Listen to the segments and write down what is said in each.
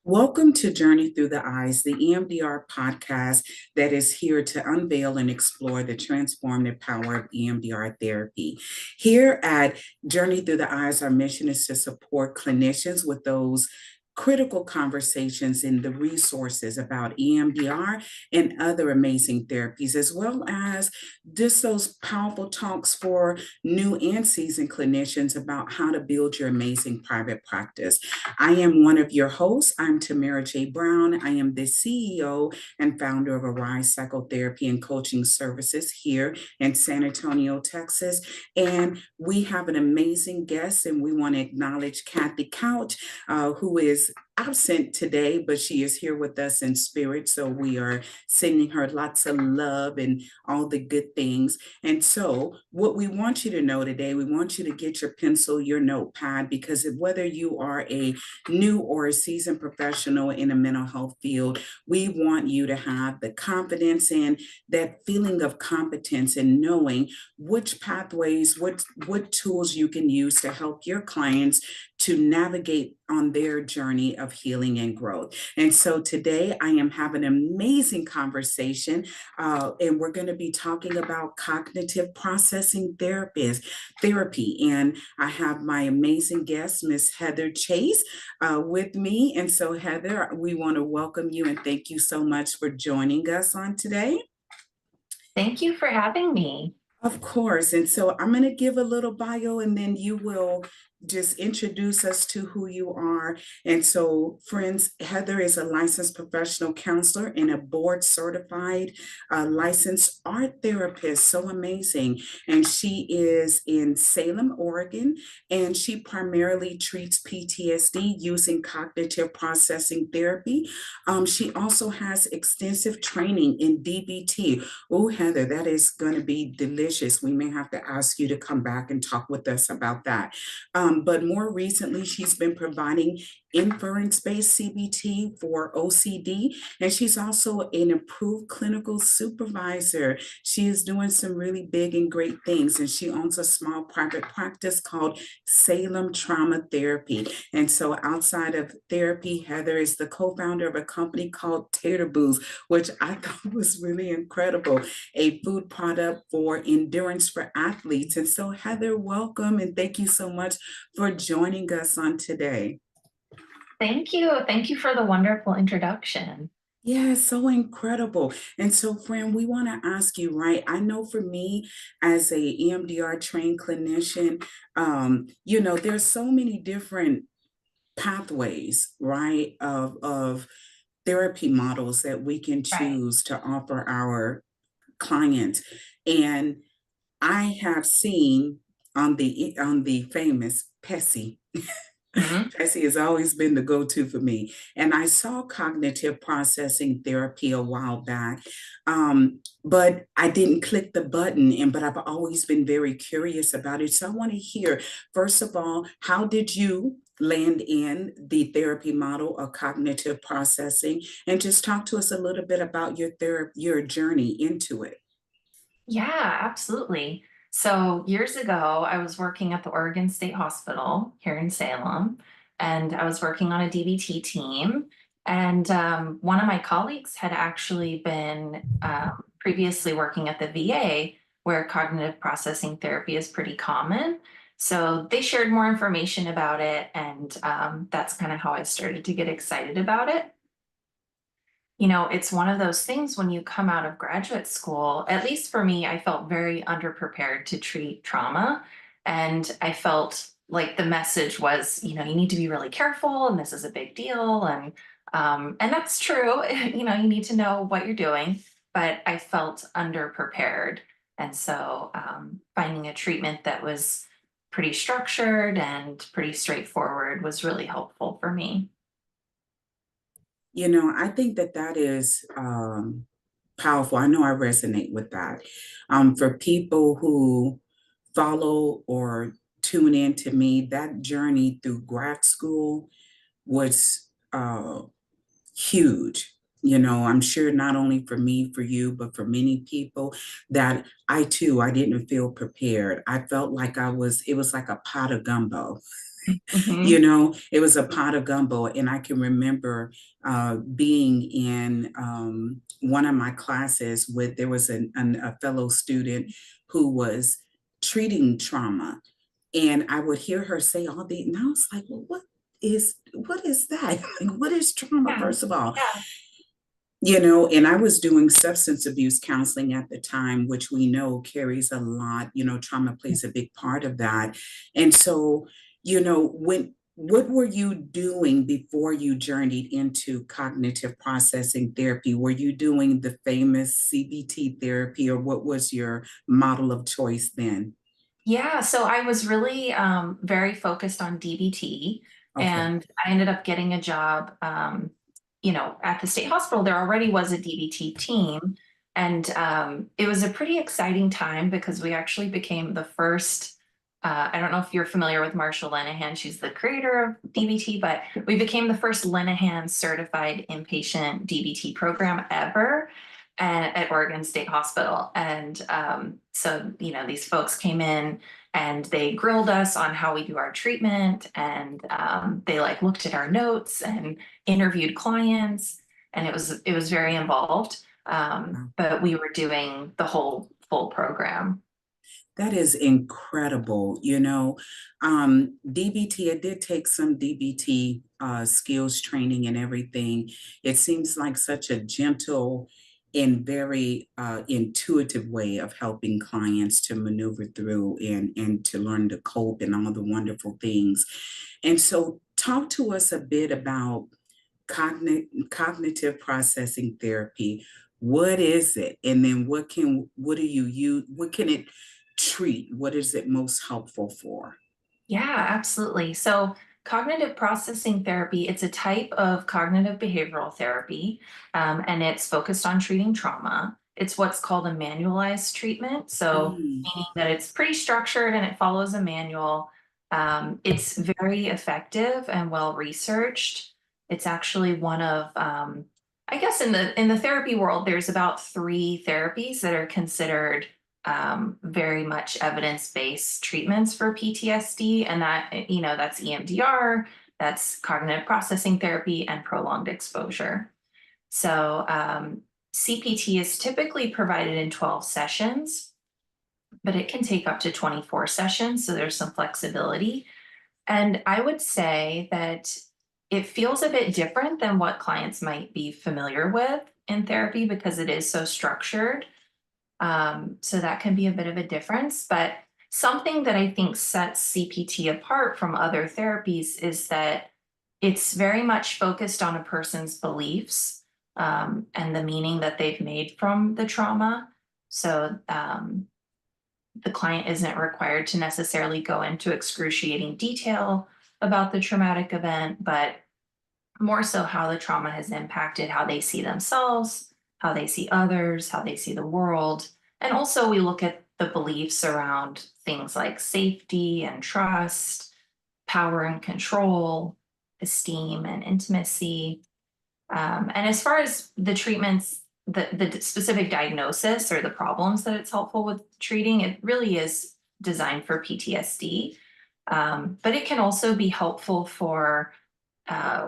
Welcome to Journey Through the Eyes, the EMDR podcast that is here to unveil and explore the transformative power of EMDR therapy. Here at Journey Through the Eyes, our mission is to support clinicians with those critical conversations and the resources about EMDR and other amazing therapies, as well as just those powerful talks for new and seasoned clinicians about how to build your amazing private practice. I am one of your hosts. I'm Tamera J. Brown. I am the CEO and founder of Arise Psychotherapy and Coaching Services here in San Antonio, Texas. And we have an amazing guest, and we want to acknowledge Kathy Couch, who is absent today, but she is here with us in spirit. So we are sending her lots of love and all the good things. And so, what we want you to know today, we want you to get your pencil, your notepad, because whether you are a new or a seasoned professional in a mental health field, we want you to have the confidence and that feeling of competence and knowing which pathways, what tools you can use to help your clients to navigate on their journey of healing and growth. And so today I am having an amazing conversation, and we're going to be talking about cognitive processing therapy. And I have my amazing guest, Miss Heather Chase, with me. And so, Heather, we want to welcome you and thank you so much for joining us on today. Thank you for having me. Of course. And so I'm going to give a little bio and then you will just introduce us to who you are. And so, friends, Heather is a licensed professional counselor and a board certified licensed art therapist. So amazing. And she is in Salem, Oregon, and she primarily treats PTSD using cognitive processing therapy. She also has extensive training in DBT. Oh, Heather, that is going to be delicious. We may have to ask you to come back and talk with us about that. But more recently, she's been providing inference-based CBT for OCD, and she's also an approved clinical supervisor. She is doing some really big and great things, and she owns a small private practice called Salem Trauma Therapy. And so outside of therapy, Heather is the co-founder of a company called Tater Booze, which I thought was really incredible, a food product for endurance for athletes. And so, Heather, welcome, and thank you so much for joining us on today. Thank you. Thank you for the wonderful introduction. Yeah, so incredible. And so, friend, we want to ask you, right? I know for me as a EMDR trained clinician, there's so many different pathways, right, of therapy models that we can Right. choose to offer our clients. And I have seen on the famous Pessy. Mhm. Pessy has always been the go-to for me. And I saw cognitive processing therapy a while back, but I didn't click the button. But I've always been very curious about it. So I want to hear, first of all, how did you land in the therapy model of cognitive processing? And just talk to us a little bit about your journey into it. Yeah, absolutely. So years ago, I was working at the Oregon State Hospital here in Salem, and I was working on a DBT team. And one of my colleagues had actually been previously working at the VA, where cognitive processing therapy is pretty common. So they shared more information about it, and that's kind of how I started to get excited about it. It's one of those things when you come out of graduate school, at least for me, I felt very underprepared to treat trauma. And I felt like the message was, you need to be really careful and this is a big deal. And that's true. You need to know what you're doing, but I felt underprepared. And so finding a treatment that was pretty structured and pretty straightforward was really helpful for me. I think that is powerful. I know I resonate with that. For people who follow or tune in to me, that journey through grad school was huge. I'm sure not only for me, for you, but for many people that I didn't feel prepared. I felt like it was like a pot of gumbo. Mhm. It was a pot of gumbo. And I can remember being in one of my classes with, there was a fellow student who was treating trauma. And I would hear her say all the, and I was like, well, what is that? Like, what is trauma, Yeah. first of all? Yeah. And I was doing substance abuse counseling at the time, which we know carries a lot, trauma plays a big part of that. And so, what were you doing before you journeyed into cognitive processing therapy? Were you doing the famous CBT therapy, or what was your model of choice then? Yeah, so I was really very focused on DBT, Okay. and I ended up getting a job, at the state hospital. There already was a DBT team, and it was a pretty exciting time because we actually became the first. I don't know if you're familiar with Marsha Linehan. She's the creator of DBT, but we became the first Linehan certified inpatient DBT program ever at Oregon State Hospital. And so, these folks came in and they grilled us on how we do our treatment. And they like looked at our notes and interviewed clients. And it was very involved. But we were doing the whole full program. That is incredible. DBT, I did take some DBT skills training and everything. It seems like such a gentle and very intuitive way of helping clients to maneuver through and to learn to cope and all the wonderful things. And so, talk to us a bit about cognitive processing therapy. What is it? And then what do you use? What can it treat? What is it most helpful for? Yeah, absolutely. So, cognitive processing therapy, it's a type of cognitive behavioral therapy, and it's focused on treating trauma. It's what's called a manualized treatment. So, Mm, meaning that it's pretty structured and it follows a manual. It's very effective and well researched. It's actually one of, I guess, in the therapy world, there's about three therapies that are considered very much evidence-based treatments for PTSD, and that's EMDR, that's cognitive processing therapy, and prolonged exposure. So CPT is typically provided in 12 sessions, but it can take up to 24 sessions, so there's some flexibility. And I would say that it feels a bit different than what clients might be familiar with in therapy because it is so structured. So that can be a bit of a difference. But something that I think sets CPT apart from other therapies is that it's very much focused on a person's beliefs and the meaning that they've made from the trauma. So the client isn't required to necessarily go into excruciating detail about the traumatic event, but more so how the trauma has impacted how they see themselves, how they see others, how they see the world. And also, we look at the beliefs around things like safety and trust, power and control, esteem and intimacy. And as far as the treatments, the specific diagnosis or the problems that it's helpful with treating, it really is designed for PTSD. But it can also be helpful for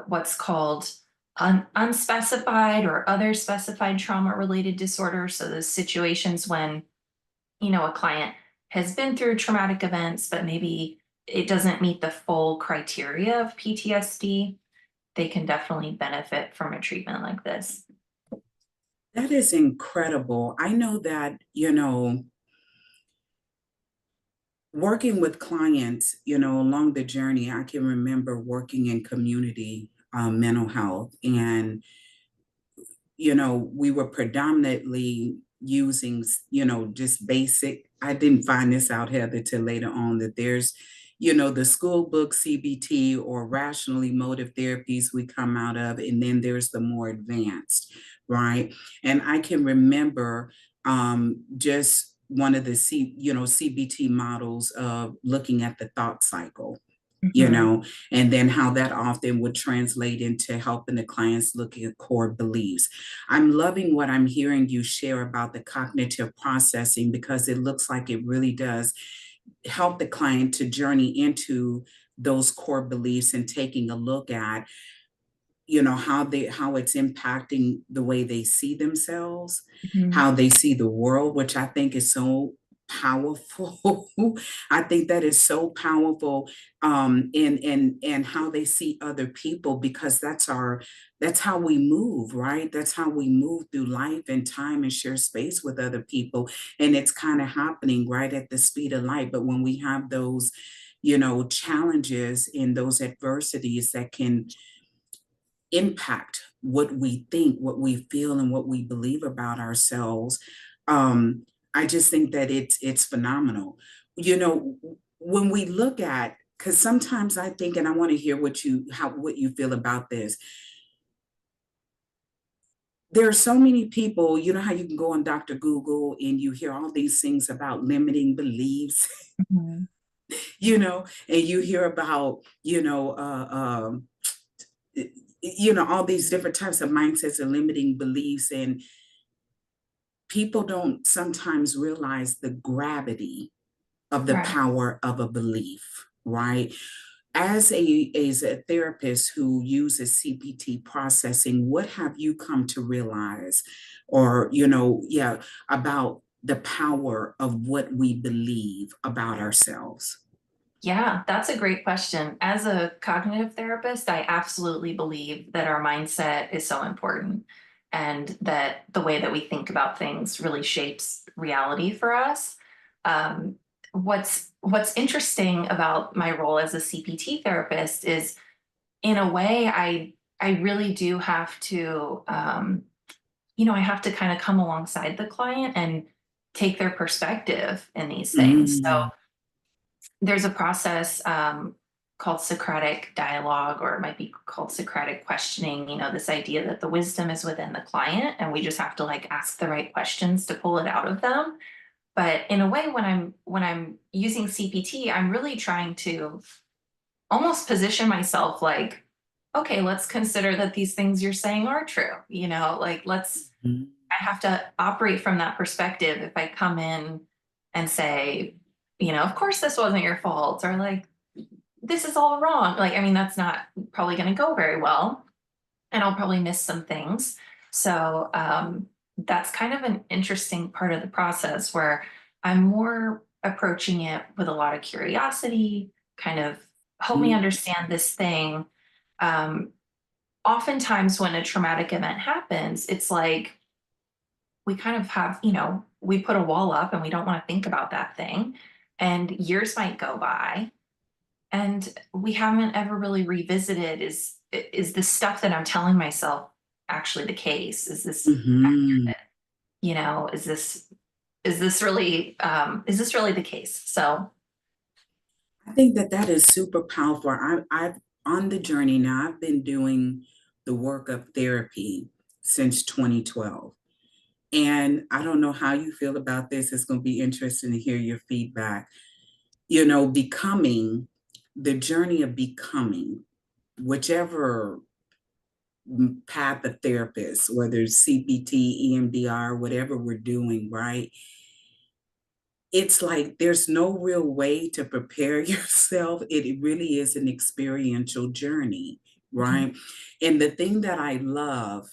what's called unspecified or other specified trauma related disorders. So those situations when, a client has been through traumatic events, but maybe it doesn't meet the full criteria of PTSD, they can definitely benefit from a treatment like this. that is incredible. I know that, working with clients, along the journey, I can remember working in community mental health. And we were predominantly using, just basic. I didn't find this out, Heather, till later on that there's, the school book CBT or rational emotive therapies we come out of, and then there's the more advanced, right? And I can remember just one of the CBT models of looking at the thought cycle, Mhm. and then how that often would translate into helping the clients look at core beliefs. I'm loving what I'm hearing you share about the cognitive processing because it looks like it really does help the client to journey into those core beliefs and taking a look at, how it's impacting the way they see themselves, Mhm. how they see the world, which I think is so powerful. I think that is so powerful, and how they see other people, because that's how we move, right? That's how we move through life and time and share space with other people. And it's kind of happening right at the speed of light. But when we have those, challenges and those adversities that can impact what we think, what we feel, and what we believe about ourselves. Um, I just think that it's phenomenal. When we look at, because sometimes I think, and I want to hear what you feel about this. There are so many people, you know how you can go on Dr. Google and you hear all these things about limiting beliefs, Mhm. and you hear about, all these different types of mindsets and limiting beliefs, and people don't sometimes realize the gravity of the Right. power of a belief, right? As a therapist who uses CPT processing, what have you come to realize, or, about the power of what we believe about ourselves? Yeah, that's a great question. As a cognitive therapist, I absolutely believe that our mindset is so important and that the way that we think about things really shapes reality for us. Um, what's interesting about my role as a CPT therapist is, in a way, I really do have to, I have to kind of come alongside the client and take their perspective in these things. So Mm, there's a process called Socratic dialogue, or it might be called Socratic questioning. This idea that the wisdom is within the client, and we just have to like ask the right questions to pull it out of them. But in a way, when I'm using CPT, I'm really trying to almost position myself like, okay, let's consider that these things you're saying are true. Like let's. mm, I have to operate from that perspective if I come in and say, of course this wasn't your fault, or like, this is all wrong. Like, I mean, that's not probably going to go very well. And I'll probably miss some things. So that's kind of an interesting part of the process where I'm more approaching it with a lot of curiosity, kind of help me mm, understand this thing. Um, Oftentimes, when a traumatic event happens, it's like, we kind of have, we put a wall up and we don't want to think about that thing. And years might go by and we haven't ever really revisited, is this stuff that I'm telling myself actually the case? Is this mhm. accurate? Is this really the case? So I think that that is super powerful. I've on the journey now. I've been doing the work of therapy since 2012. And I don't know how you feel about this. It's going to be interesting to hear your feedback. Becoming, the journey of becoming, whichever path of therapist, whether it's CPT, EMDR, whatever we're doing, right? It's like there's no real way to prepare yourself. It really is an experiential journey, mhm, right? And the thing that I love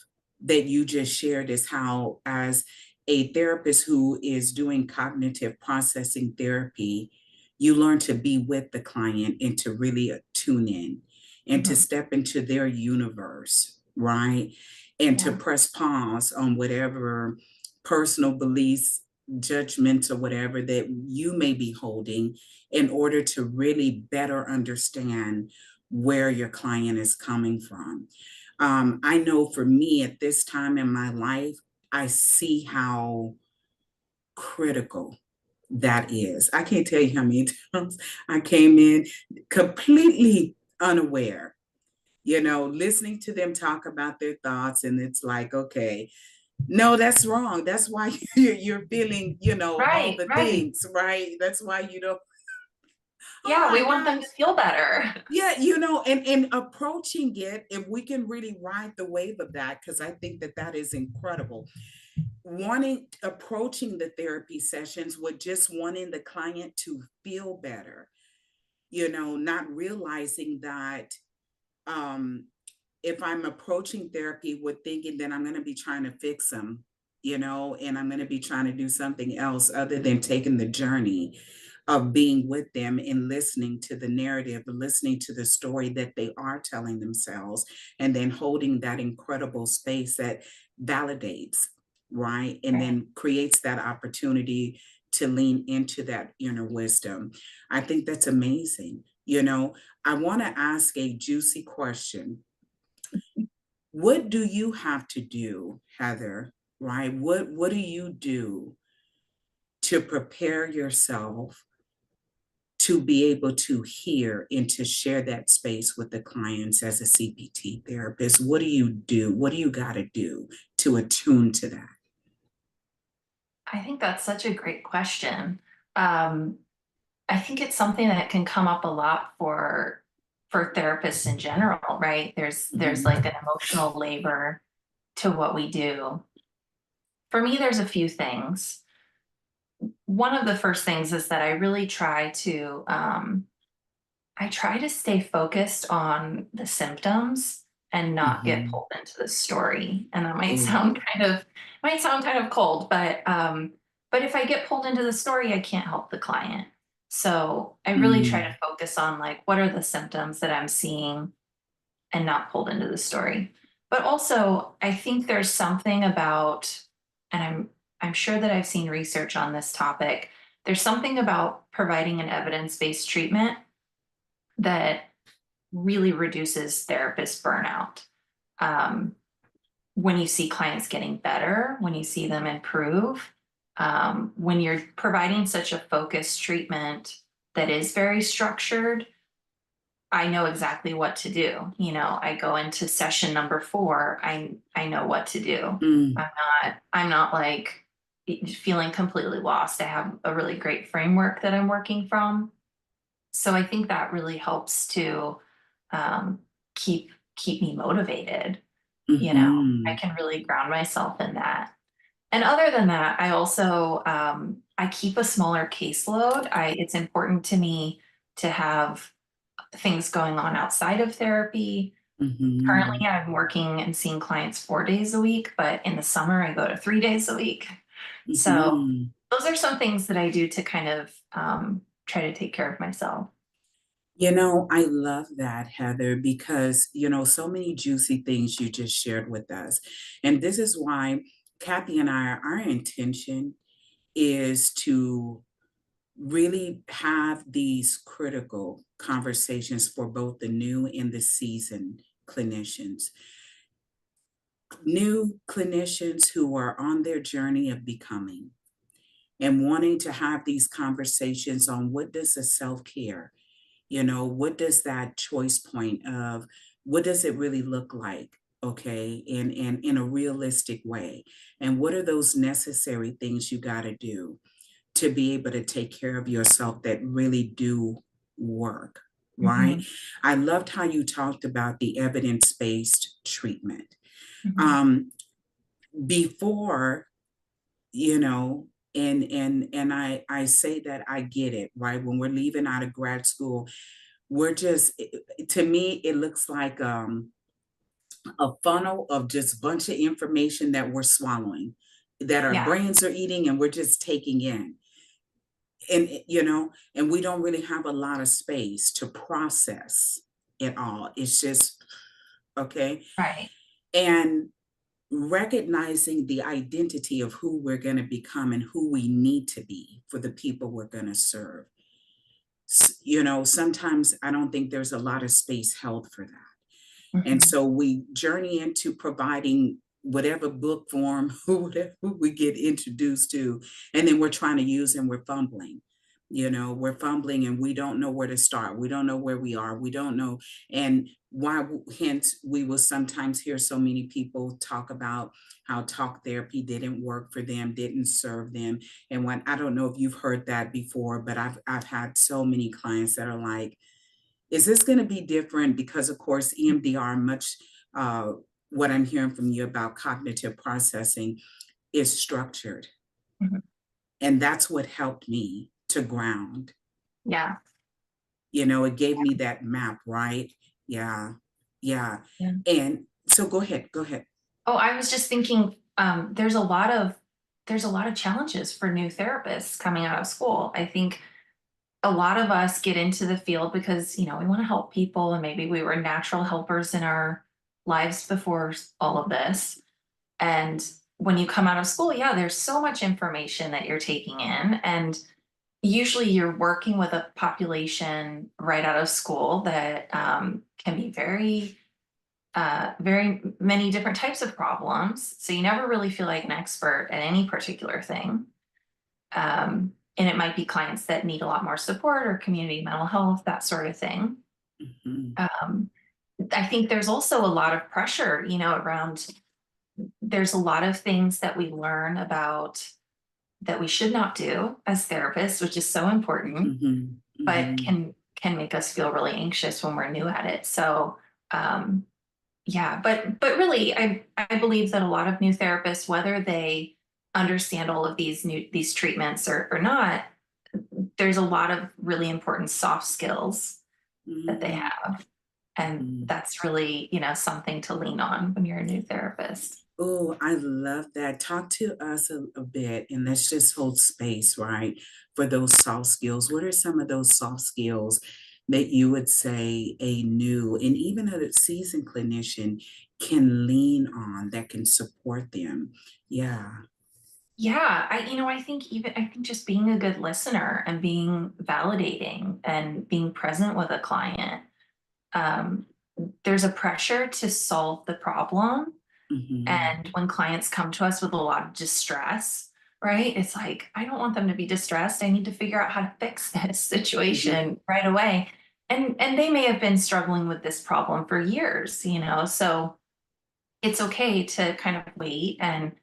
that you just shared is how, as a therapist who is doing cognitive processing therapy, you learn to be with the client and to really tune in and to mhm, step into their universe, right? And to yeah, press pause on whatever personal beliefs, judgments, or whatever that you may be holding, in order to really better understand where your client is coming from. I know for me at this time in my life, I see how critical that is. I can't tell you how many times I came in completely unaware, listening to them talk about their thoughts. And it's like, okay, no, that's wrong. That's why you're feeling, all right, the right. things, right? That's why you don't. Oh Yeah, my we want them to gosh. feel better. Yeah, and approaching it, if we can really ride the wave of that, because I think that that is incredible. Approaching the therapy sessions with just wanting the client to feel better, not realizing that if I'm approaching therapy with thinking that I'm going to be trying to fix them, and I'm going to be trying to do something else other than taking the journey of being with them and listening to the narrative, listening to the story that they are telling themselves, and then holding that incredible space that validates, right? And Right. then creates that opportunity to lean into that inner wisdom. I think that's amazing. I want to ask a juicy question. What do you have to do, Heather? Right? What do you do to prepare yourself to be able to hear and to share that space with the clients as a CPT therapist? What do you do? What do you got to do to attune to that? I think that's such a great question. Um, I think it's something that can come up a lot for therapists in general, right? There's like Mhm. an emotional labor to what we do. For me, there's a few things. One of the first things is that I try to stay focused on the symptoms and not get Mhm. pulled into the story. And that Ooh. might sound kind of cold, but if I get pulled into the story, I can't help the client. So I really try to Mm. focus on like what are the symptoms that I'm seeing and not pulled into the story. But also, I think there's something about, and I'm sure that I've seen research on this topic. There's something about providing an evidence-based treatment that really reduces therapist burnout. Um, when you see clients getting better, when you see them improve, when you're providing such a focused treatment that is very structured, I know exactly what to do. I go into session number 4. I know what to do. Mm. I'm not like feeling completely lost. I have a really great framework that I'm working from. So I think that really helps to um, keep me motivated. I Mhm. can really ground myself in that. And other than that, I also I keep a smaller caseload. It's important to me to have things going on outside of therapy. Mhm. Currently, I'm working and seeing clients 4 days a week, but in the summer, I go to 3 days a week. So Mhm. those are some things that I do to kind of try to take care of myself. I love that, Heather, because, so many juicy things you just shared with us. And this is why Kathy and our intention is to really have these critical conversations for both the new and the seasoned clinicians. New clinicians who are on their journey of becoming and wanting to have these conversations on what does a self-care, what does that choice point of what does it really look like, okay, in a realistic way, and what are those necessary things you got to do to be able to take care of yourself that really do work, right? Mhm, I loved how you talked about the evidence-based treatment. mhm. um Before, you know and I say that I get it, right? When we're leaving out of grad school, we're just to me it looks like a funnel of just bunch of information that we're swallowing, that our Yeah. brains are eating, and we're just taking in. And and we don't really have a lot of space to process it all. It's just okay. Right. And recognizing the identity of who we're going to become and who we need to be for the people we're going to serve. Sometimes I don't think there's a lot of space held for that. And Mhm. so we journey into providing whatever book form, whatever we get introduced to, and then we're trying to use and we're fumbling. We're fumbling and we don't know where to start. We don't know where we are. We don't know. And why, hence, we will sometimes hear so many people talk about how talk therapy didn't work for them, didn't serve them. And when I don't know if you've heard that before, but I've had so many clients that are like, is this going to be different? Because, of course, EMDR, much uh, what I'm hearing from you about cognitive processing, is structured. Mhm. And that's what helped me to ground. Yeah. It gave me that map, right? Yeah. Yeah. Yeah. And so go ahead, go ahead. Oh, I was just thinking, there's a lot of challenges for new therapists coming out of school. I think a lot of us get into the field because, we want to help people, and maybe we were natural helpers in our lives before all of this. And when you come out of school, yeah, there's so much information that you're taking in. And usually you're working with a population right out of school that can be very many different types of problems. So you never really feel like an expert at any particular thing. And it might be clients that need a lot more support or community mental health, that sort of thing. Mhm. Um, I think there's also a lot of pressure, around, there's a lot of things that we learn about that we should not do as therapists, which is so important, Mhm. but Mhm. can make us feel really anxious when we're new at it. So um, yeah, but really, I believe that a lot of new therapists, whether they understand all of these treatments or not, there's a lot of really important soft skills that they Mhm. have. And Mhm. that's really, something to lean on when you're a new therapist. Oh, I love that. Talk to us a bit, and let's just hold space, right, for those soft skills. What are some of those soft skills that you would say a new and even a seasoned clinician can lean on that can support them? Yeah. Yeah, I think just being a good listener and being validating and being present with a client. Um, there's a pressure to solve the problem. Mhm. And when clients come to us with a lot of distress, right? It's like, I don't want them to be distressed. I need to figure out how to fix this Mhm. situation right away. And they may have been struggling with this problem for years, so it's okay to kind of wait and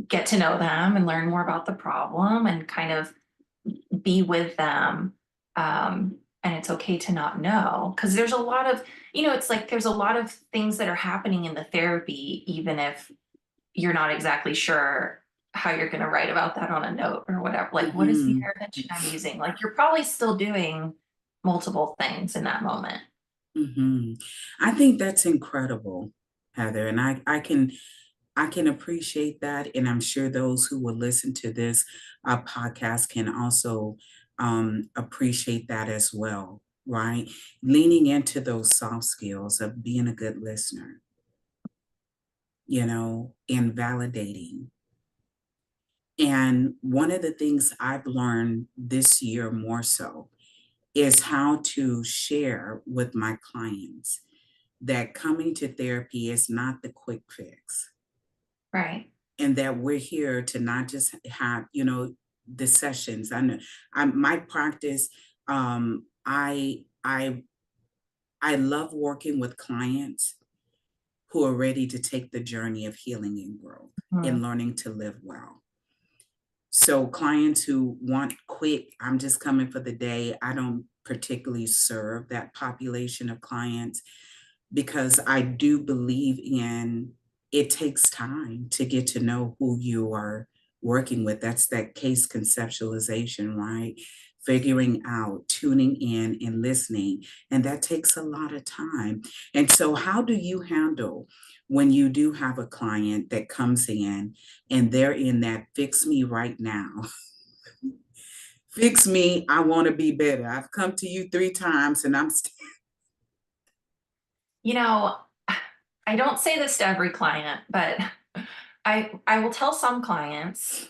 get to know them and learn more about the problem and kind of be with them. And it's okay to not know, because there's a lot of, it's like there's a lot of things that are happening in the therapy, even if you're not exactly sure how you're going to write about that on a note or whatever. Like, what is the Mhm. intervention I'm using? Like, you're probably still doing multiple things in that moment. Mhm. I think that's incredible, Heather, and I can appreciate that, and I'm sure those who will listen to this podcast can also appreciate that as well, right? Leaning into those soft skills of being a good listener, and validating. And one of the things I've learned this year more so is how to share with my clients that coming to therapy is not the quick fix, Right. and that we're here to not just have the sessions. I know my practice. I love working with clients who are ready to take the journey of healing and growth and Mhm. learning to live well. So clients who want quick, I'm just coming for the day. I don't particularly serve that population of clients because I do believe in it takes time to get to know who you are working with. That's that case conceptualization, right? Figuring out, tuning in, and listening. And that takes a lot of time. And so, how do you handle when you do have a client that comes in and they're in that fix me right now? Fix me, I want to be better. I've come to you 3 times and I'm still. You know, I don't say this to every client, but I will tell some clients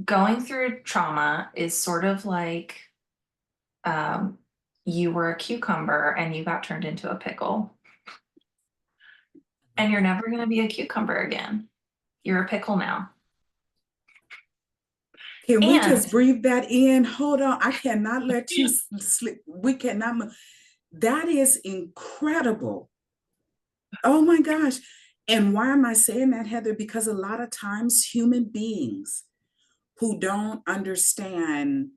going through trauma is sort of like um, you were a cucumber and you got turned into a pickle, and you're never going to be a cucumber again. You're a pickle now. Can we just And breathe that in? Hold on. I cannot let you sleep. We cannot. That is incredible. Oh my gosh. And why am I saying that, Heather? Because a lot of times human beings who don't understand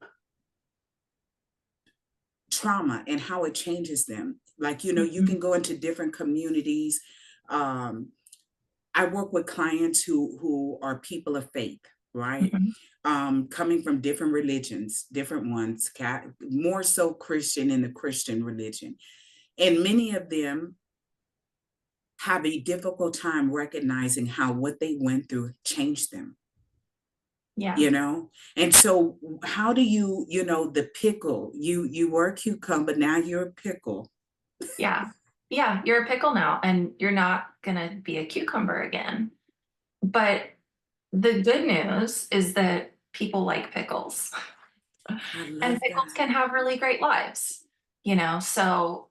trauma and how it changes them, like, you can Mhm. go into different communities. Um, I work with clients who are people of faith. right? Mhm. Coming from different religions, different ones, more so Christian in the Christian religion. And many of them have a difficult time recognizing how what they went through changed them, Yeah. you know? And so how do you, the pickle, you were a cucumber, now you're a pickle. Yeah. Yeah. You're a pickle now and you're not going to be a cucumber again. But the good news is that people like pickles I and love pickles that. can have really great lives, so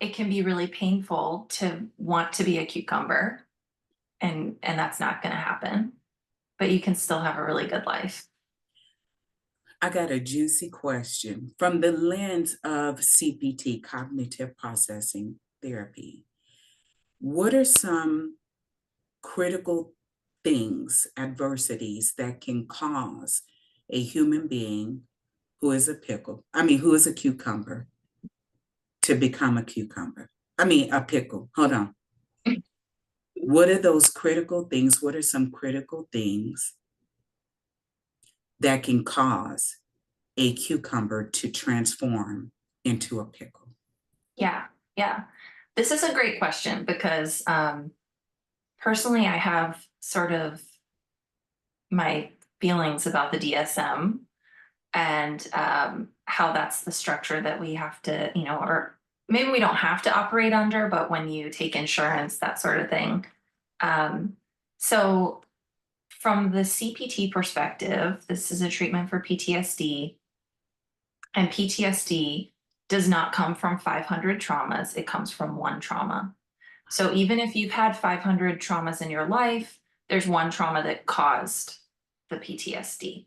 it can be really painful to want to be a cucumber and that's not going to happen, but you can still have a really good life. I got a juicy question from the lens of CPT, cognitive processing therapy. What are some critical things, adversities that can cause a human being who is a pickle, who is a cucumber, to become a cucumber? A pickle. Hold on. What are those critical things? What are some critical things that can cause a cucumber to transform into a pickle? Yeah, yeah. This is a great question because personally I have sort of my feelings about the DSM and how that's the structure that we have to, or maybe we don't have to operate under, but when you take insurance, that sort of thing. Um, so, from the CPT perspective, this is a treatment for PTSD, and PTSD does not come from 500 traumas, it comes from one trauma. So, even if you've had 500 traumas in your life, there's one trauma that caused the PTSD.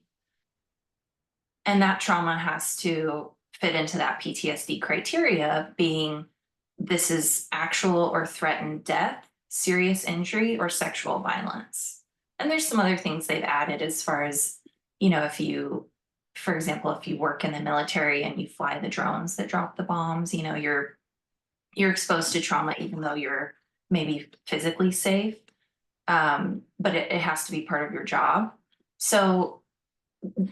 And that trauma has to fit into that PTSD criteria, being this is actual or threatened death, serious injury, or sexual violence. And there's some other things they've added as far as, if you, for example, if you work in the military and you fly the drones that drop the bombs, you're exposed to trauma even though you're maybe physically safe. But it has to be part of your job. So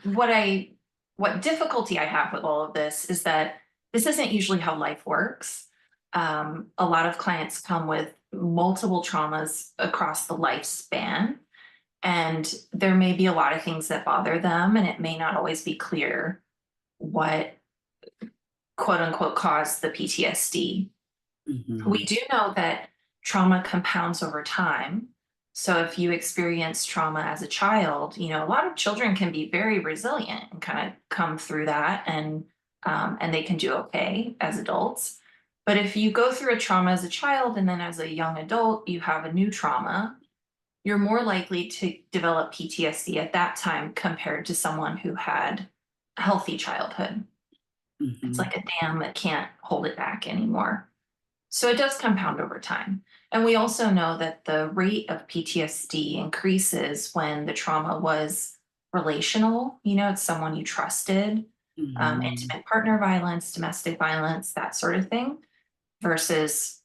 what I what difficulty I have with all of this is that this isn't usually how life works. A lot of clients come with multiple traumas across the lifespan, and there may be a lot of things that bother them, and it may not always be clear what quote unquote caused the PTSD. We Mhm. do know that trauma compounds over time. So if you experience trauma as a child, a lot of children can be very resilient and kind of come through that, and they can do okay as adults. But if you go through a trauma as a child and then as a young adult you have a new trauma, you're more likely to develop PTSD at that time compared to someone who had a healthy childhood. It's Mhm. like a dam that can't hold it back anymore. So it does compound over time. And we also know that the rate of PTSD increases when the trauma was relational. It's someone you trusted, Mhm. intimate partner violence, domestic violence, that sort of thing, versus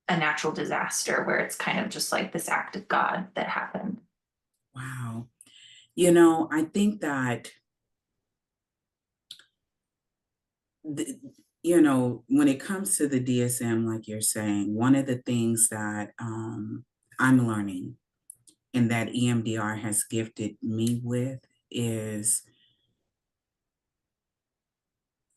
a natural disaster where it's kind of just like this act of God that happened. Wow. I think that the, when it comes to the DSM, like you're saying, one of the things that I'm learning and that EMDR has gifted me with is,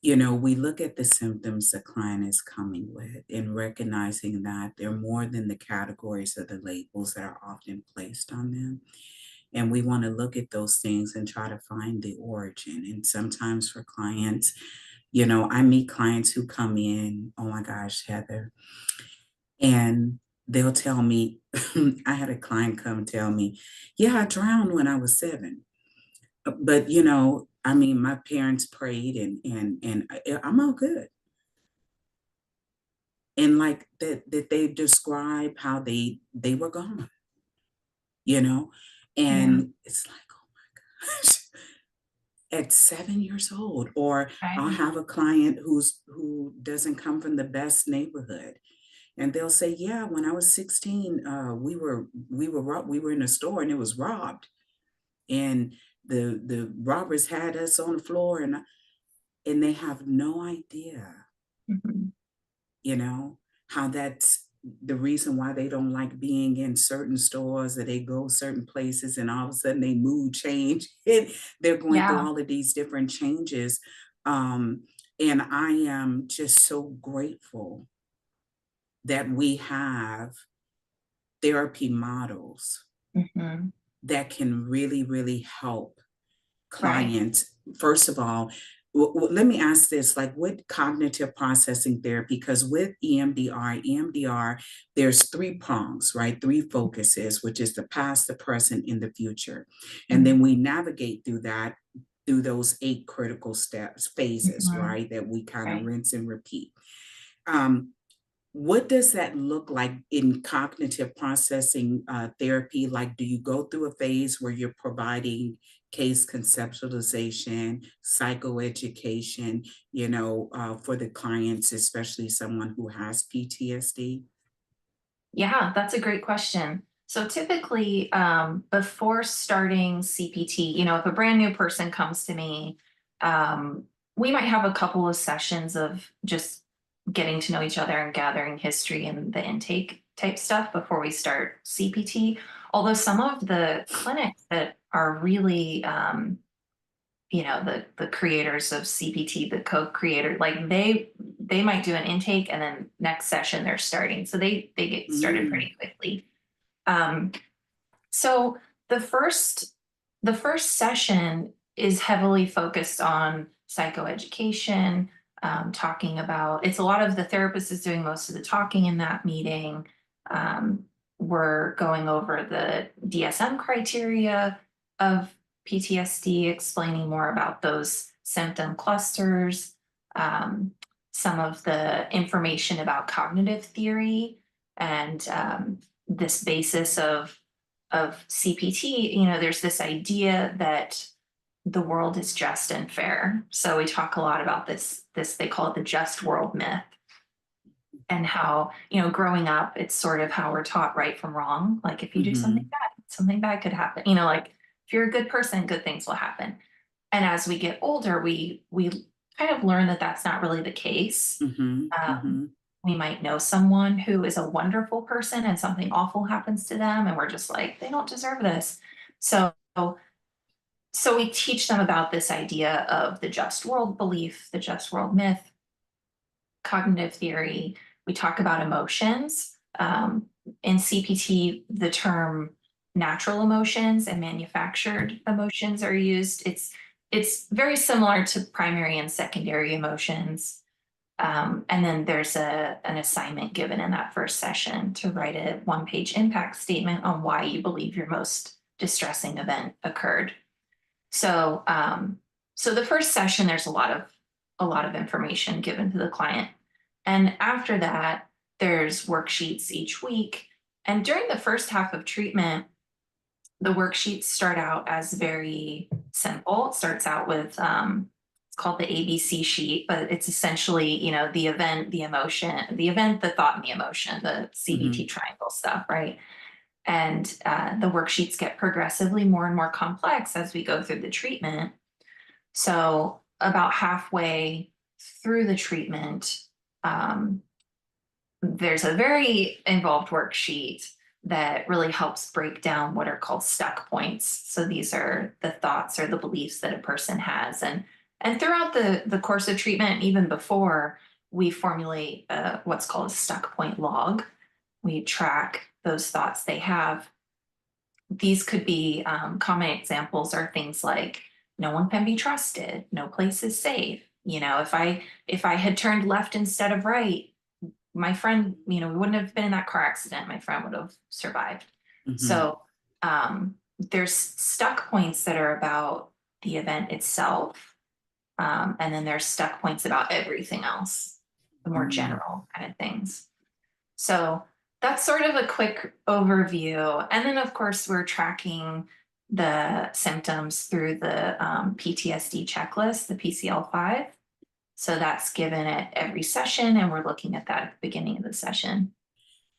we look at the symptoms the client is coming with and recognizing that they're more than the categories or the labels that are often placed on them. And we want to look at those things and try to find the origin. And sometimes for clients, I meet clients who come in, oh my gosh, Heather, and they'll tell me, I had a client come tell me, yeah, I drowned when I was 7. But my parents prayed and I'm all good. And like that they describe how they were gone, you know? Yeah. And it's like, oh my gosh, at 7 years old. Or I'll Right. have a client who doesn't come from the best neighborhood. And they'll say, yeah, when I was 16, we were in a store and it was robbed. and the robbers had us on the floor, and they have no idea, Mhm. you know, how that's the reason why they don't like being in certain stores, or they go certain places and all of a sudden they mood change and they're going through Yeah. all of these different changes. Um, and I am just so grateful that we have therapy models Mhm. that can really, really help Right. clients. First of all, let me ask this, like with cognitive processing therapy, because with EMDR, there's three prongs, right? Three focuses, which is the past, the present, and the future. And Mm. then we navigate through that, through those eight critical steps, phases, Mhm. right? That we kind of Right. rinse and repeat. Um, what does that look like in cognitive processing therapy? Like, do you go through a phase where you're providing case conceptualization, psychoeducation, for the clients, especially someone who has PTSD? Yeah, that's a great question. So typically, before starting CPT, if a brand new person comes to me, um, we might have a couple of sessions of just getting to know each other and gathering history and the intake type stuff before we start CPT. Although some of the clinics that are really, the creators of CPT, the co-creator, like they might do an intake and then next session they're starting. So they get started Mm, pretty quickly. Um, so the first the first session is heavily focused on psychoeducation, talking about it's a lot of the therapist is doing most of the talking in that meeting. Um, we're going over the DSM criteria of PTSD, explaining more about those symptom clusters, um, some of the information about cognitive theory, and this basis of CPT. There's this idea that the world is just and fair. So we talk a lot about this they call it the just world myth, and how, growing up, it's sort of how we're taught right from wrong. Like if you do mhm, something bad could happen. Like if you're a good person, good things will happen. And as we get older, we kind of learn that that's not really the case. mhm, Um, mhm, we might know someone who is a wonderful person and something awful happens to them, and we're just like, they don't deserve this. So we teach them about this idea of the just world belief, the just world myth, cognitive theory. We talk about emotions. In CPT, the term natural emotions and manufactured emotions are used. It's very similar to primary and secondary emotions. And then there's an assignment given in that first session to write a one-page impact statement on why you believe your most distressing event occurred. So, so the first session, there's a lot of information given to the client, and after that, there's worksheets each week. And during the first half of treatment, the worksheets start out as very simple. It starts out with it's called the ABC sheet, but it's essentially, the event, the emotion, the event, the thought, and the emotion, the CBT mhm, triangle stuff, right? And the worksheets get progressively more and more complex as we go through the treatment. So about halfway through the treatment, um, there's a very involved worksheet that really helps break down what are called stuck points. So these are the thoughts or the beliefs that a person has. And throughout the course of treatment, even before, we formulate what's called a stuck point log. We track those thoughts they have. These could be common examples are things like no one can be trusted, no place is safe. If I had turned left instead of right, my friend, we wouldn't have been in that car accident. My friend would have survived. mhm, So there's stuck points that are about the event itself. And then there's stuck points about everything else, the more mm. general kind of things. So that's sort of a quick overview. And then, of course, we're tracking the symptoms through the PTSD checklist, the PCL-5. So that's given at every session, and we're looking at that at the beginning of the session.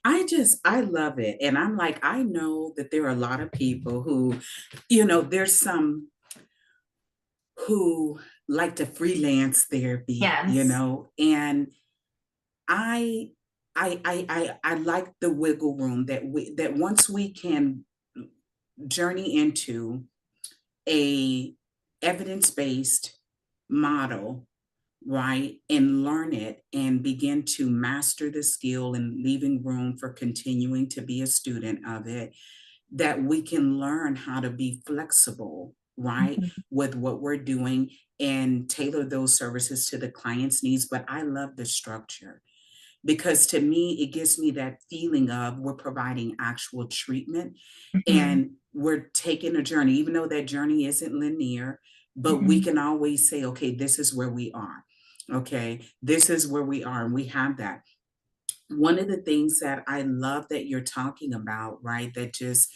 I love it. And I'm like, I know that there are a lot of people who, there's some who like to freelance therapy, Yes. and I I like the wiggle room that once we can journey into a evidence-based model, right, and learn it and begin to master the skill and leaving room for continuing to be a student of it, that we can learn how to be flexible, right, Mhm. with what we're doing and tailor those services to the client's needs. But I love the structure because to me, it gives me that feeling of we're providing actual treatment Mhm. and we're taking a journey, even though that journey isn't linear, but we Mhm. can always say, okay, this is where we are. Okay, this is where we are. And we have that. One of the things that I love that you're talking about, right, that just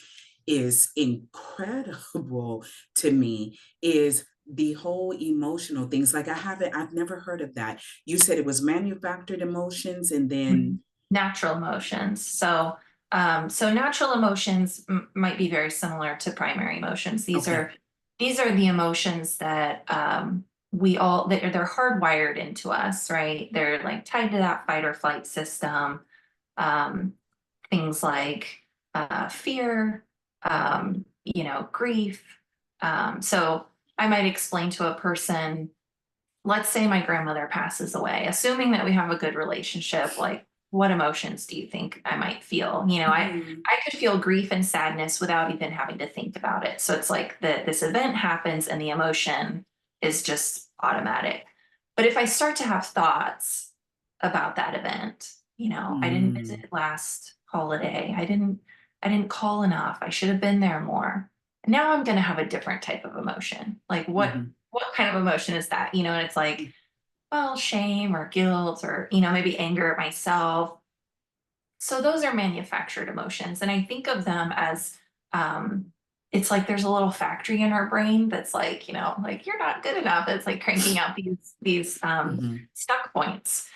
is incredible to me is the whole emotional things. Like I've never heard of that. You said it was manufactured emotions and then, Mhm. Natural emotions. So natural emotions might be very similar to primary emotions. okay, These are the emotions that we all they're hardwired into us, right? They're like tied to that fight or flight system. Um, Things like fear, grief. So I might explain to a person, let's say my grandmother passes away, assuming that we have a good relationship, like what emotions do you think I might feel? mhm, I could feel grief and sadness without even having to think about it. So it's like this event happens and the emotion is just automatic. But if I start to have thoughts about that event, I didn't mm, visit last holiday. I didn't call enough. I should have been there more. Now I'm going to have a different type of emotion. Like mhm, what kind of emotion is that? And it's like, mm, well, shame or guilt or, maybe anger at myself. So those are manufactured emotions. And I think of them as um, it's like there's a little factory in our brain that's like, like you're not good enough. It's like cranking out these mhm. stuck points.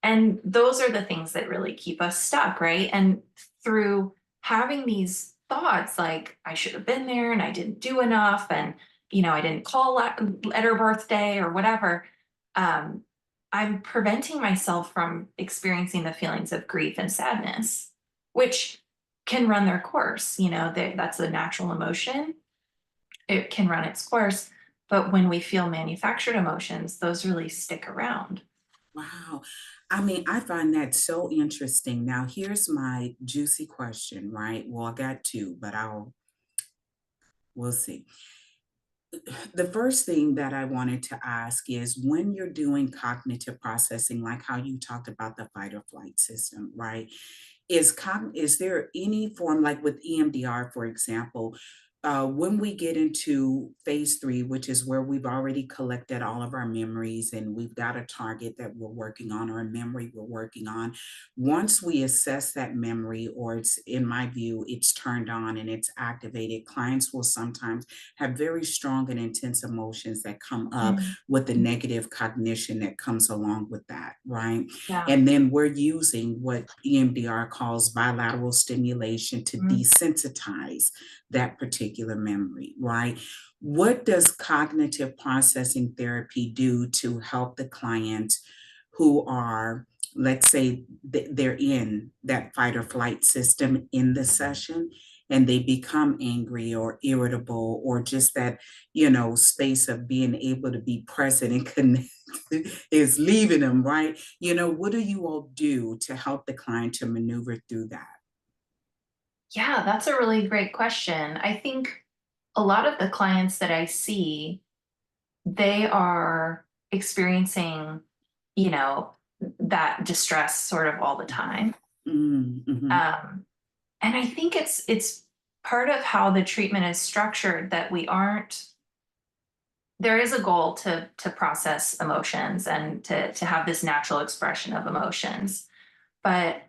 And those are the things that really keep us stuck, right? And through having these thoughts like I should have been there and I didn't do enough and I didn't call at her birthday or whatever. Um, I'm preventing myself from experiencing the feelings of grief and sadness, which can run their course. That's a natural emotion. It can run its course. But when we feel manufactured emotions, those really stick around. Wow. I mean, I find that so interesting. Now, here's my juicy question, right? Well, I got two, but we'll see. The first thing that I wanted to ask is when you're doing cognitive processing, like how you talked about the fight or flight system, right? Is there any form, like with EMDR, for example, when we get into phase three, which is where we've already collected all of our memories and we've got a target that we're working on or a memory we're working on, once we assess that memory, or it's in my view, it's turned on and it's activated, clients will sometimes have very strong and intense emotions that come up Mm. with the negative cognition that comes along with that, right? Yeah. And then we're using what EMDR calls bilateral stimulation to Mm. desensitize that particular memory, right? What does cognitive processing therapy do to help the clients who are, let's say, they're in that fight or flight system in the session and they become angry or irritable or just that, space of being able to be present and connect is leaving them, right? What do you all do to help the client to maneuver through that? Yeah, that's a really great question. I think a lot of the clients that I see, they are experiencing, you know, that distress sort of all the time. Mm, mhm, Um, and I think it's part of how the treatment is structured that we aren't there is a goal to process emotions and to have this natural expression of emotions. But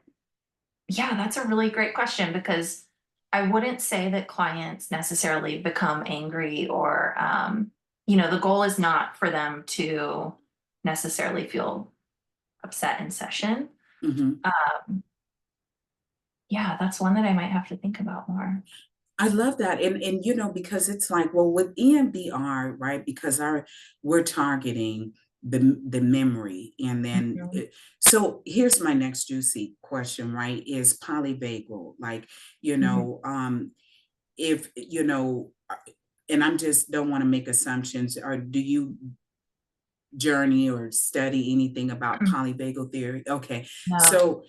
yeah, that's a really great question because I wouldn't say that clients necessarily become angry or the goal is not for them to necessarily feel upset in session. mhm, Um, Yeah, that's one that I might have to think about more. I love that. And because it's like, well, with EMDR, right? Because we're targeting the memory. And then Mhm. so here's my next juicy question, right? Is polyvagal, like, Mhm. if and I'm just don't want to make assumptions, or do you journey or study anything about Mm. polyvagal theory? Okay. No. So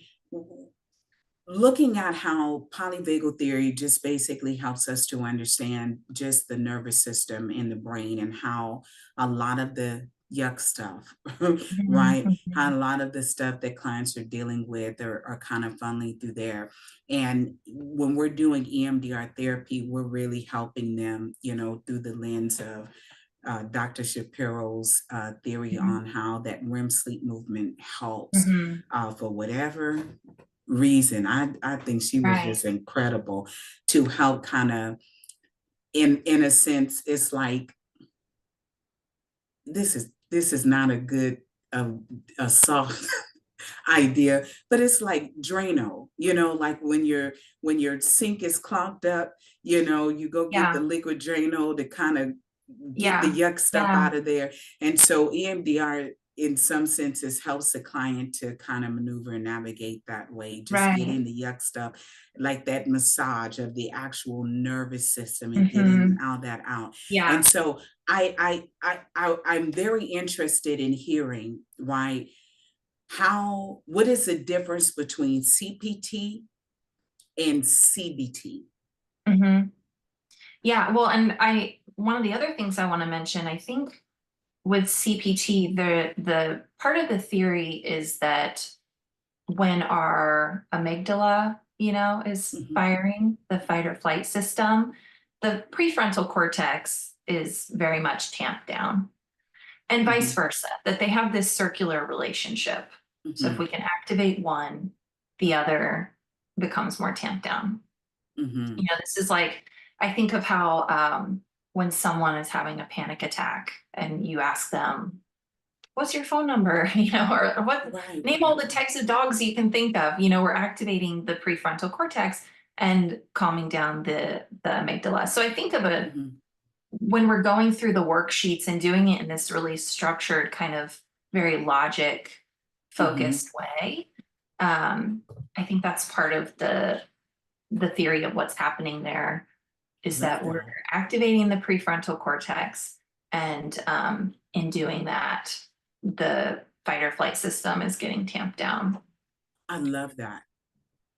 looking at how polyvagal theory just basically helps us to understand just the nervous system in the brain and how a lot of the yuck stuff, Mhm. right? How a Mhm. lot of the stuff that clients are dealing with are kind of funneling through there. And when we're doing EMDR therapy, we're really helping them, through the lens of Dr. Shapiro's theory Mhm. on how that REM sleep movement helps Mhm. for whatever reason. I think she was Right. just incredible to help kind of, in a sense, it's like this is not a good uh, a soft idea, but it's like Drano, like when your sink is clogged up, you go get the Yeah. liquid Drano to kind of get the Yeah. yuck stuff Yeah. out of there. And so EMDR in some senses helps the client to kind of maneuver and navigate that way, just Right. getting the yuck stuff, like that massage of the actual nervous system and getting Mhm. all that out. And Yeah. so I'm very interested in hearing why what is the difference between CPT and CBT? Mhm. Yeah. Well, and one of the other things I want to mention, I think with CPT, the part of the theory is that when our amygdala, is Mhm, firing the fight or flight system, the prefrontal cortex is very much tamped down, and vice mhm, versa, that they have this circular relationship. So if mhm, we can activate one, the other becomes more tamped down. mhm. This is like, I think of how when someone is having a panic attack and you ask them, what's your phone number? Or what, Right, name all right. the types of dogs you can think of. We're activating the prefrontal cortex and calming down the amygdala. So I think of it Mhm, when we're going through the worksheets and doing it in this really structured, kind of very logic mhm. focused way. Um, I think that's part of the theory of what's happening there, is Love that we're that. activating the prefrontal cortex, and in doing that, the fight or flight system is getting tamped down. I love that.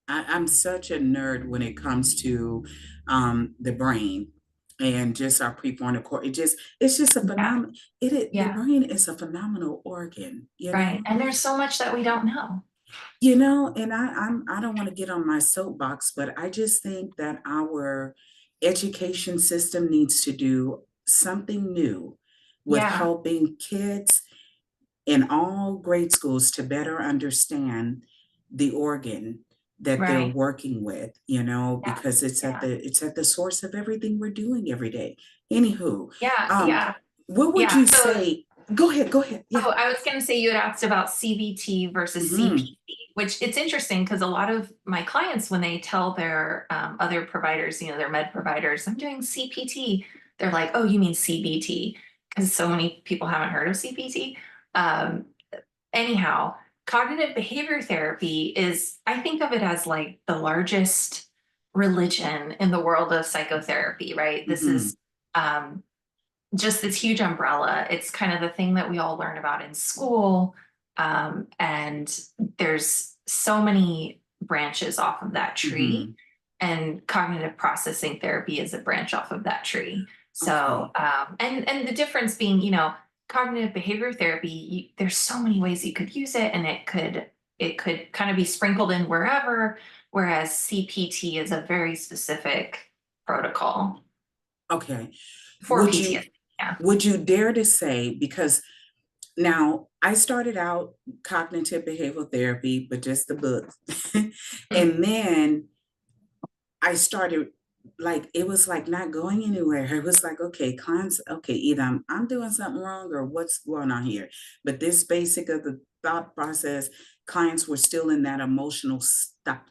I'm such a nerd when it comes to the brain and just our prefrontal cortex. It's just a Yeah, phenomenal. The yeah, brain is a phenomenal organ, right. And there's so much that we don't know. And I don't want to get on my soapbox, but I just think that our education system needs to do something new with Yeah, helping kids in all grade schools to better understand the organ that they're right. working with, Yeah, because it's at yeah, the source of everything we're doing every day. Anywho, yeah, um, yeah, what would yeah. you say? Go ahead, go ahead. Yeah. Oh, I was going to say, you had asked about CBT versus Hmm. CPT, which it's interesting because a lot of my clients, when they tell their other providers, their med providers, I'm doing CPT, they're like, oh, you mean CBT? Because so many people haven't heard of CPT. Um, Anyhow, cognitive behavior therapy is, I think of it as like the largest religion in the world of psychotherapy, right? This Hmm. is um, just this huge umbrella. It's kind of the thing that we all learn about in school. And there's so many branches off of that tree. Hmm. And cognitive processing therapy is a branch off of that tree. So, Okay. and the difference being, cognitive behavior therapy, there's so many ways you could use it, and it could kind of be sprinkled in wherever, whereas CPT is a very specific protocol Okay. for Would you PTSD. Yeah. would you dare to say, because now I started out cognitive behavioral therapy, but just the books. And then I started, like, it was like not going anywhere. It was like, okay, clients, okay, either I'm doing something wrong or what's going on here. But this basic of the thought process, clients were still in that emotional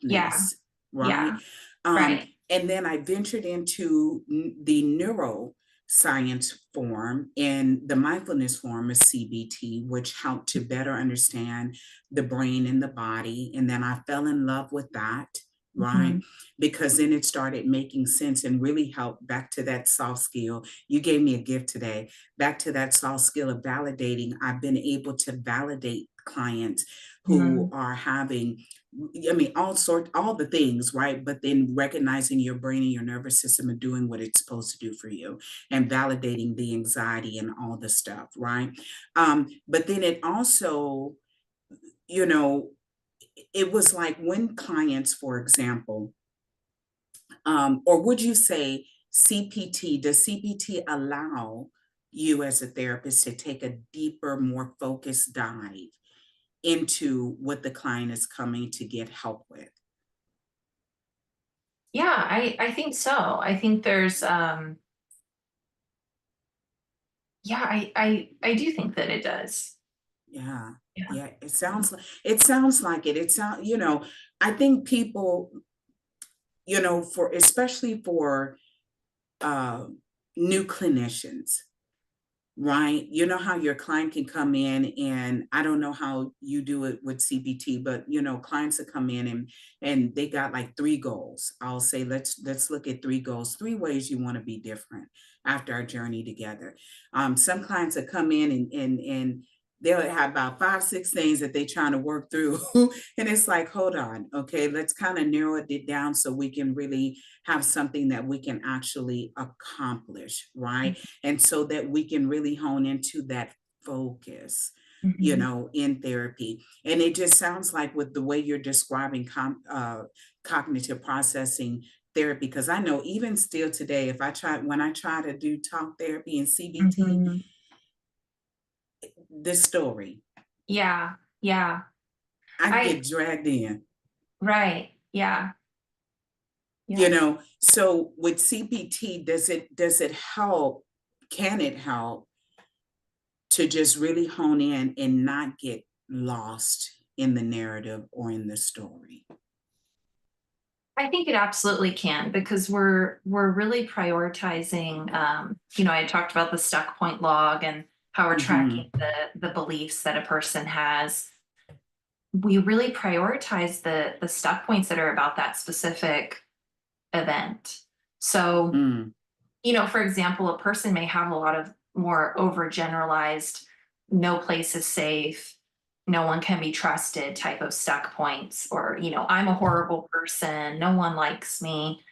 Yeah. stuckness. right? Yeah. Um, Right. and then I ventured into the neuroscience form, and the mindfulness form is CBT, which helped to better understand the brain and the body. And then I fell in love with that, right? Mhm. Because then it started making sense and really helped back to that soft skill. You gave me a gift today, back to that soft skill of validating. I've been able to validate clients who Mhm. are having, I mean, all the things, right? But then recognizing your brain and your nervous system and doing what it's supposed to do for you, and validating the anxiety and all the stuff, right? But then it also, you know, it was like when clients, for example, or would you say CPT, does CPT allow you as a therapist to take a deeper, more focused dive into what the client is coming to get help with? Yeah, I think so. I think there's yeah, I do think that it does. Yeah. Yeah. Yeah, it sounds like it. It sound, I think people, for especially for uh new clinicians, right? You know how your client can come in, and I don't know how you do it with CBT, but clients that come in and they got like three goals. I'll say let's look at three goals, three ways you want to be different after our journey together. Some clients that come in and they'll have about five, six things that they're trying to work through. And it's like, hold on, okay, let's kind of narrow it down so we can really have something that we can actually accomplish, right? And so that we can really hone into that focus, Mhm. in therapy. And it just sounds like with the way you're describing cognitive processing therapy, because I know even still today, when I try to do talk therapy and CBT, Mhm. this story, Yeah. Yeah. I I get dragged in. right. Yeah. Yeah. So with CBT, does it help? Can it help to just really hone in and not get lost in the narrative or in the story? I think it absolutely can because we're really prioritizing I had talked about the stuck point log and how we're tracking Mhm. the beliefs that a person has. We really prioritize the stuck points that are about that specific event. So, Mm. for example, a person may have a lot of more overgeneralized, no place is safe, no one can be trusted type of stuck points, or, I'm a horrible person, no one likes me.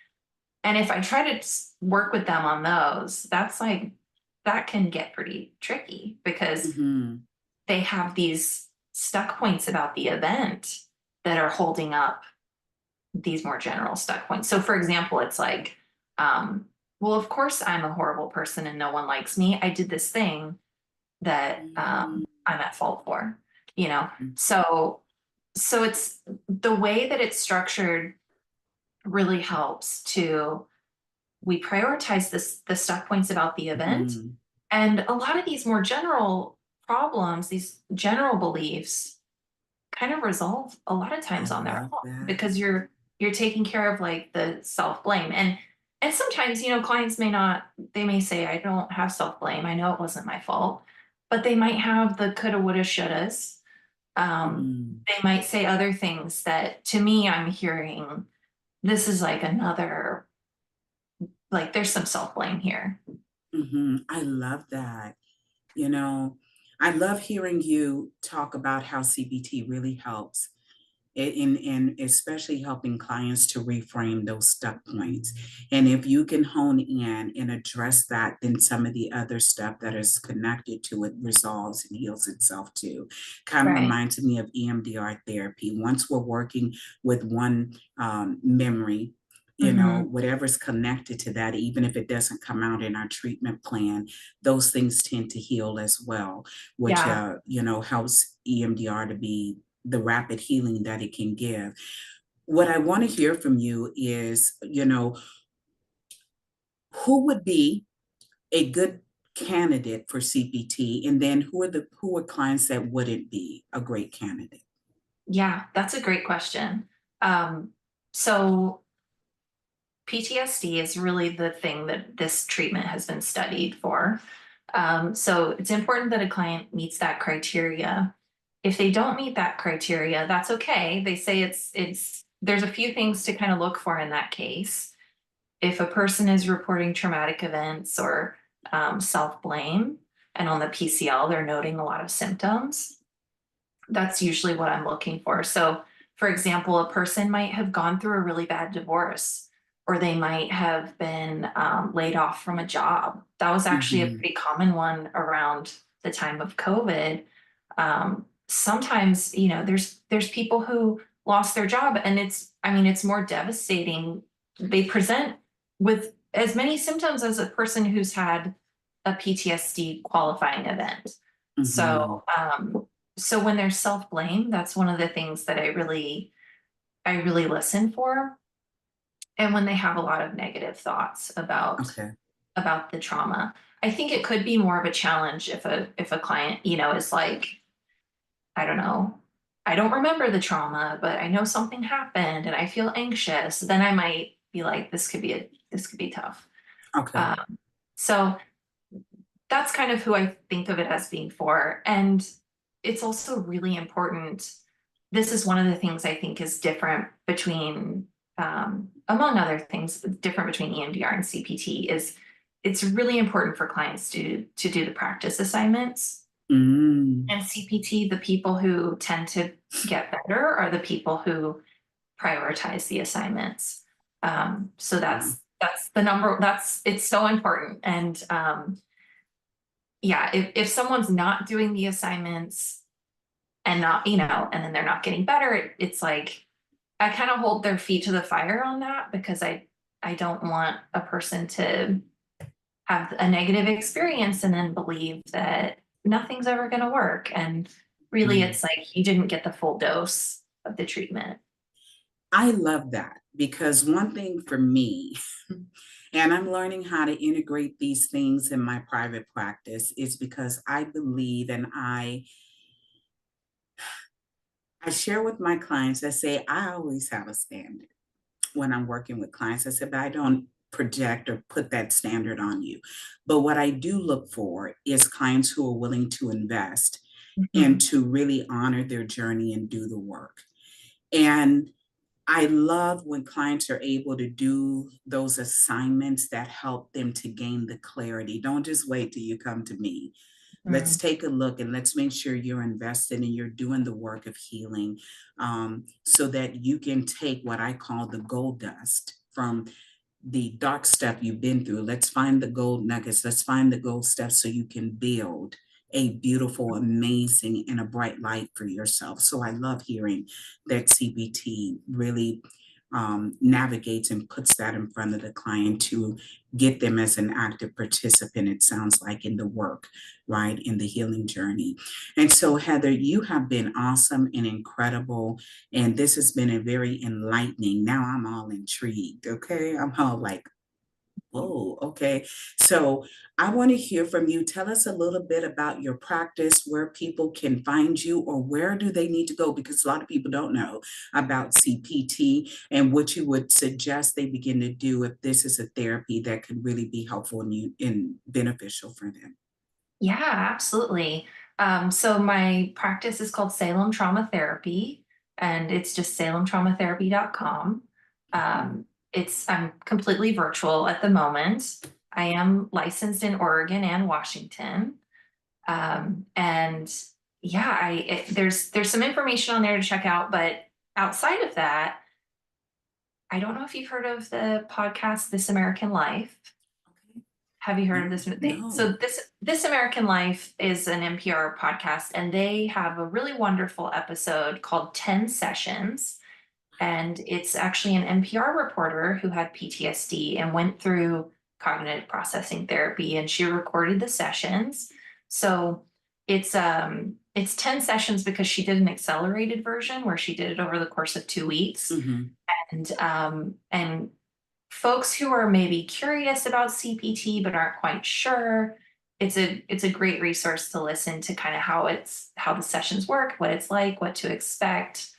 And if I try to work with them on those, that can get pretty tricky because Mhm. they have these stuck points about the event that are holding up these more general stuck points. So, for example, it's like, um, well, of course, I'm a horrible person and no one likes me. I did this thing that Mm. I'm at fault for, you know. So, it's the way that it's structured really helps to we prioritize the stuck points about the event, Mhm. and a lot of these more general problems, these general beliefs kind of resolve a lot of I times on their love own that. because you're taking care of like the self-blame. And sometimes, clients they may say, I don't have self-blame, I know it wasn't my fault, but they might have the coulda woulda shouldas. Mhm. They might say other things that to me I'm hearing this is like another, like there's some self-blame here. Mhm. I love that. You know, I love hearing you talk about how CBT really helps in especially helping clients to reframe those stuck points. And if you can hone in and address that, then some of the other stuff that is connected to it resolves and heals itself too. Kind of Right. reminds me of EMDR therapy. Once we're working with one memory, Hmm. whatever's connected to that, even if it doesn't come out in our treatment plan, those things tend to heal as well, which, Yeah. helps EMDR to be the rapid healing that it can give. What I want to hear from you is, who would be a good candidate for CPT, and then who are clients that wouldn't be a great candidate? Yeah, that's a great question. Um, So PTSD is really the thing that this treatment has been studied for. So it's important that a client meets that criteria. If they don't meet that criteria, that's okay. They say there's a few things to kind of look for in that case. If a person is reporting traumatic events or self-blame, and on the PCL, they're noting a lot of symptoms, that's usually what I'm looking for. So, for example, a person might have gone through a really bad divorce, or they might have been laid off from a job. That was actually a Mhm. pretty common one around the time of COVID. Sometimes, there's people who lost their job, and it's more devastating. They present with as many symptoms as a person who's had a PTSD qualifying event. Mhm. So when there's self-blame, that's one of the things that I really listen for. And when they have a lot of negative thoughts Okay. about the trauma. I think it could be more of a challenge if a client, is like, I don't know, I don't remember the trauma, but I know something happened and I feel anxious. Then I might be like, this could be tough. Okay. Um, so that's kind of who I think of it as being for. And it's also really important. This is one of the things I think is different between, among other things, different between EMDR and CPT is it's really important for clients to do the practice assignments. Mm. And CPT, the people who tend to get better are the people who prioritize the assignments. So Wow. that's the number. It's so important. And yeah, if someone's not doing the assignments and not, and then they're not getting better, it's like I kind of hold their feet to the fire on that, because I don't want a person to have a negative experience and then believe that nothing's ever going to work. And really, Mm. it's like you didn't get the full dose of the treatment. I love that because one thing for me, and I'm learning how to integrate these things in my private practice, is because I believe and I share with my clients, I say, I always have a standard when I'm working with clients. I said, but I don't project or put that standard on you. But what I do look for is clients who are willing to invest and Mhm. to really honor their journey and do the work. And I love when clients are able to do those assignments that help them to gain the clarity. Don't just wait till you come to me. Let's Mhm. take a look and let's make sure you're invested and you're doing the work of healing, so that you can take what I call the gold dust from the dark stuff you've been through. Let's find the gold nuggets. Let's find the gold stuff so you can build a beautiful, amazing, and a bright light for yourself. So I love hearing that CBT really navigates and puts that in front of the client to get them as an active participant, it sounds like, in the work, right, in the healing journey. And so, Heather, you have been awesome and incredible. And this has been a very enlightening. Now I'm all intrigued. Okay. I'm all like, whoa, okay. So I want to hear from you. Tell us a little bit about your practice, where people can find you, or where do they need to go? Because a lot of people don't know about CPT and what you would suggest they begin to do if this is a therapy that could really be helpful and beneficial for them. Yeah, absolutely. So my practice is called Salem Trauma Therapy, and it's just salemtraumatherapy.com. Mhm. I'm completely virtual at the moment. I am licensed in Oregon and Washington. And yeah, there's some information on there to check out, but outside of that, I don't know if you've heard of the podcast This American Life. Okay. Have you heard of No, this? So no. this American Life is an NPR podcast, and they have a really wonderful episode called 10 Sessions. And it's actually an NPR reporter who had PTSD and went through cognitive processing therapy, and she recorded the sessions. So it's 10 sessions because she did an accelerated version where she did it over the course of 2 weeks. Hmm. And folks who are maybe curious about CPT but aren't quite sure, it's a great resource to listen to, kind of how the sessions work, what it's like, what to expect.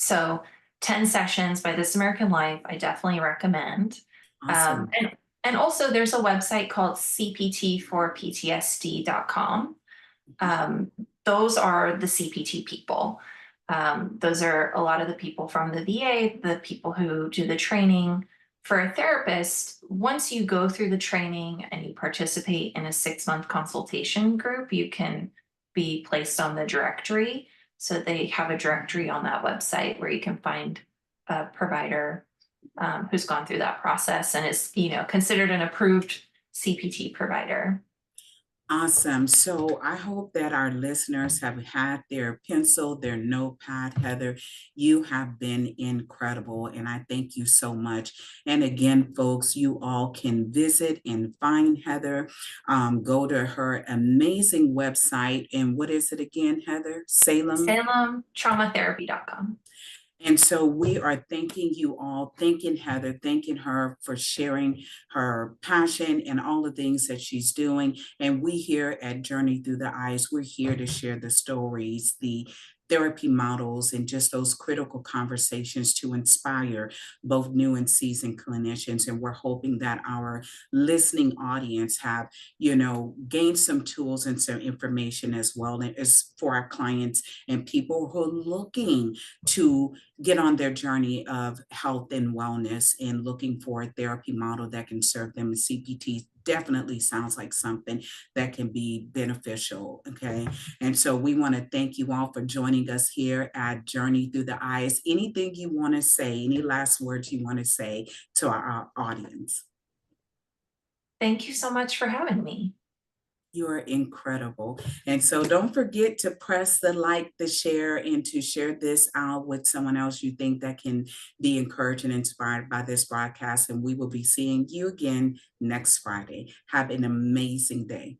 So 10 sessions by This American Life. I definitely recommend. Awesome. And also there's a website called cpt4ptsd.com. Those are the CPT people. Those are a lot of the people from the VA, the people who do the training. For a therapist, once you go through the training and you participate in a 6-month consultation group, you can be placed on the directory. So they have a directory on that website where you can find a provider who's gone through that process and is, considered an approved CPT provider. Awesome. So I hope that our listeners have had their pencil, their notepad. Heather, you have been incredible, and I thank you so much. And again, folks, you all can visit and find Heather. Go to her amazing website. And what is it again, Heather? SalemTraumatherapy.com. And so we are thanking you all, thanking Heather, thanking her for sharing her passion and all the things that she's doing. And we here at Journey Through the Eyes, we're here to share the stories, the therapy models, and just those critical conversations to inspire both new and seasoned clinicians. And we're hoping that our listening audience have, gained some tools and some information as well as for our clients and people who are looking to get on their journey of health and wellness and looking for a therapy model that can serve them. CPT definitely sounds like something that can be beneficial. Okay. And so we want to thank you all for joining us here at Journey Through the Eyes. Anything you want to say, any last words you want to say to our audience? Thank you so much for having me. You're incredible. And so don't forget to press the like, the share, and to share this out with someone else you think that can be encouraged and inspired by this broadcast. And we will be seeing you again next Friday. Have an amazing day.